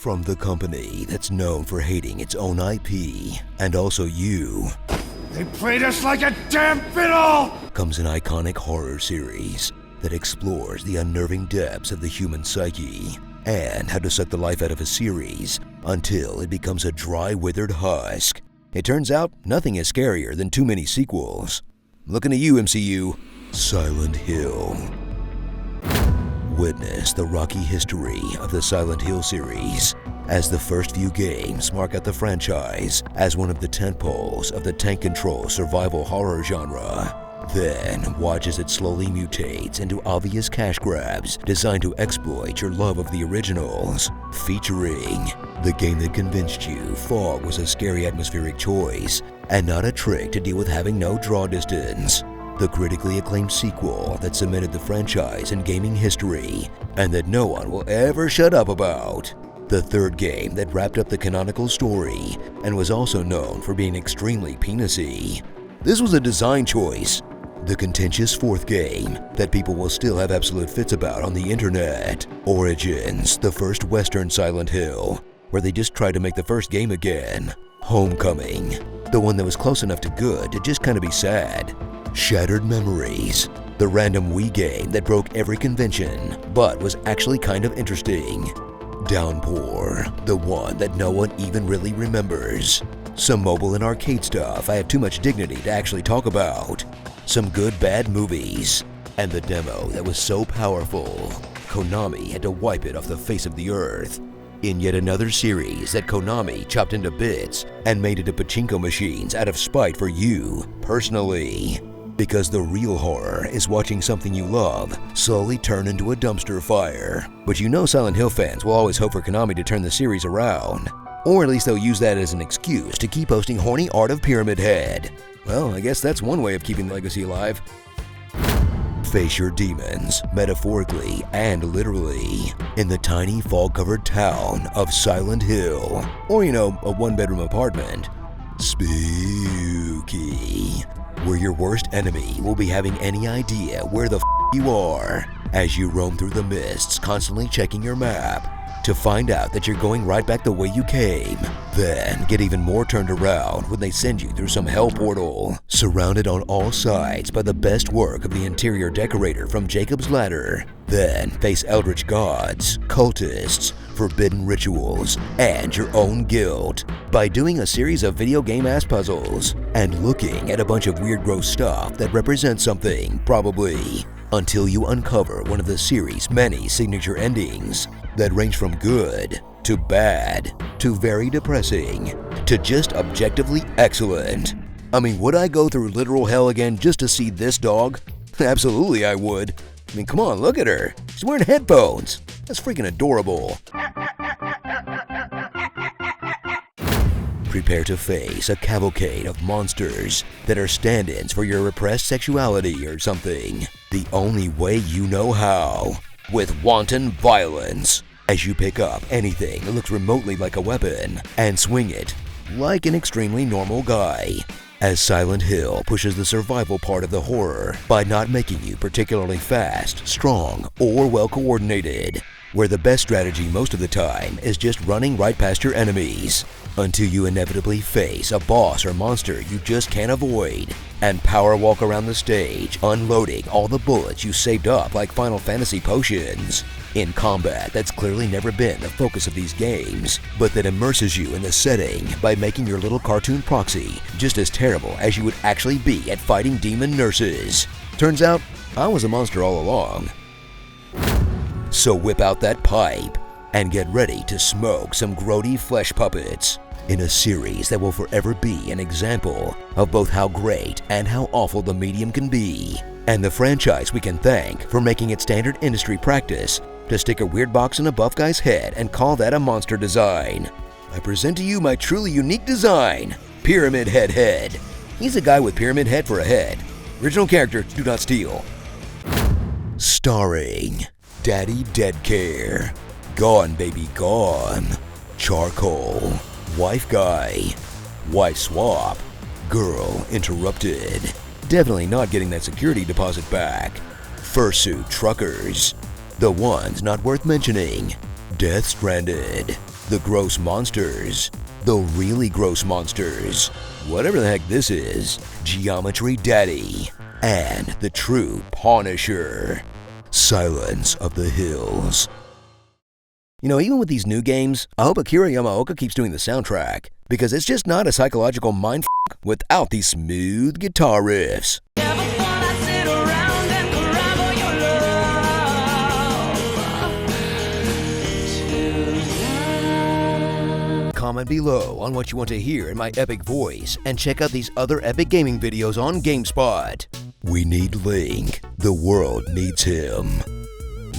From the company that's known for hating its own IP, and also you, they played us like a damn fiddle! Comes an iconic horror series that explores the unnerving depths of the human psyche and how to suck the life out of a series until it becomes a dry, withered husk. It turns out nothing is scarier than too many sequels. Looking at you, MCU. Silent Hill. Witness the rocky history of the Silent Hill series as the first few games mark out the franchise as one of the tentpoles of the tank control survival horror genre. Then watch as it slowly mutates into obvious cash grabs designed to exploit your love of the originals, featuring the game that convinced you fog was a scary atmospheric choice and not a trick to deal with having no draw distance. The critically acclaimed sequel that cemented the franchise in gaming history and that no one will ever shut up about. The third game that wrapped up the canonical story and was also known for being extremely penis-y. This was a design choice. The contentious fourth game that people will still have absolute fits about on the internet. Origins, the first Western Silent Hill, where they just tried to make the first game again. Homecoming, the one that was close enough to good to just kind of be sad. Shattered Memories, the random Wii game that broke every convention, but was actually kind of interesting. Downpour, the one that no one even really remembers. Some mobile and arcade stuff I have too much dignity to actually talk about. Some good bad movies. And the demo that was so powerful, Konami had to wipe it off the face of the earth. In yet another series that Konami chopped into bits and made into pachinko machines out of spite for you, personally. Because the real horror is watching something you love slowly turn into a dumpster fire. But you know Silent Hill fans will always hope for Konami to turn the series around. Or at least they'll use that as an excuse to keep posting horny art of Pyramid Head. Well, I guess that's one way of keeping the legacy alive. Face your demons, metaphorically and literally, in the tiny fog-covered town of Silent Hill. Or, a one-bedroom apartment. Spooky. Where your worst enemy will be having any idea where the you are as you roam through the mists, constantly checking your map to find out that you're going right back the way you came. Then get even more turned around when they send you through some hell portal, surrounded on all sides by the best work of the interior decorator from Jacob's Ladder. Then face eldritch gods, cultists, forbidden rituals, and your own guilt by doing a series of video game-ass puzzles and looking at a bunch of weird gross stuff that represents something, probably, until you uncover one of the series' many signature endings that range from good to bad to very depressing to just objectively excellent. I mean, would I go through literal hell again just to see this dog? Absolutely I would. I mean, come on, look at her. She's wearing headphones. That's freaking adorable. Prepare to face a cavalcade of monsters that are stand-ins for your repressed sexuality or something, the only way you know how, with wanton violence, as you pick up anything that looks remotely like a weapon and swing it like an extremely normal guy. As Silent Hill pushes the survival part of the horror by not making you particularly fast, strong, or well-coordinated, where the best strategy most of the time is just running right past your enemies until you inevitably face a boss or monster you just can't avoid and power walk around the stage unloading all the bullets you saved up like Final Fantasy potions. In combat that's clearly never been the focus of these games, but that immerses you in the setting by making your little cartoon proxy just as terrible as you would actually be at fighting demon nurses. Turns out, I was a monster all along. So whip out that pipe and get ready to smoke some grody flesh puppets in a series that will forever be an example of both how great and how awful the medium can be, and the franchise we can thank for making it standard industry practice to stick a weird box in a buff guy's head and call that a monster design. I present to you my truly unique design, Pyramid Head. He's a guy with pyramid head for a head. Original character, do not steal. Starring Daddy Dead Care, Gone Baby Gone, Charcoal, Wife Guy, Wife Swap, Girl Interrupted, definitely not getting that security deposit back, Fursuit Truckers, the ones not worth mentioning, Death Stranded, the gross monsters, the really gross monsters, whatever the heck this is, Geometry Daddy, and the true Punisher, Silence of the Hills. You know, even with these new games, I hope Akira Yamaoka keeps doing the soundtrack, because it's just not a psychological mindfuck without these smooth guitar riffs. Comment below on what you want to hear in my epic voice, and check out these other epic gaming videos on GameSpot. We need Link. The world needs him.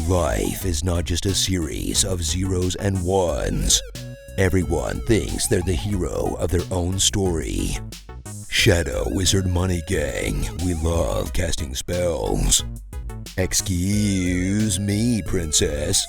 Life is not just a series of zeros and ones. Everyone thinks they're the hero of their own story. Shadow Wizard Money Gang, we love casting spells. Excuse me, princess.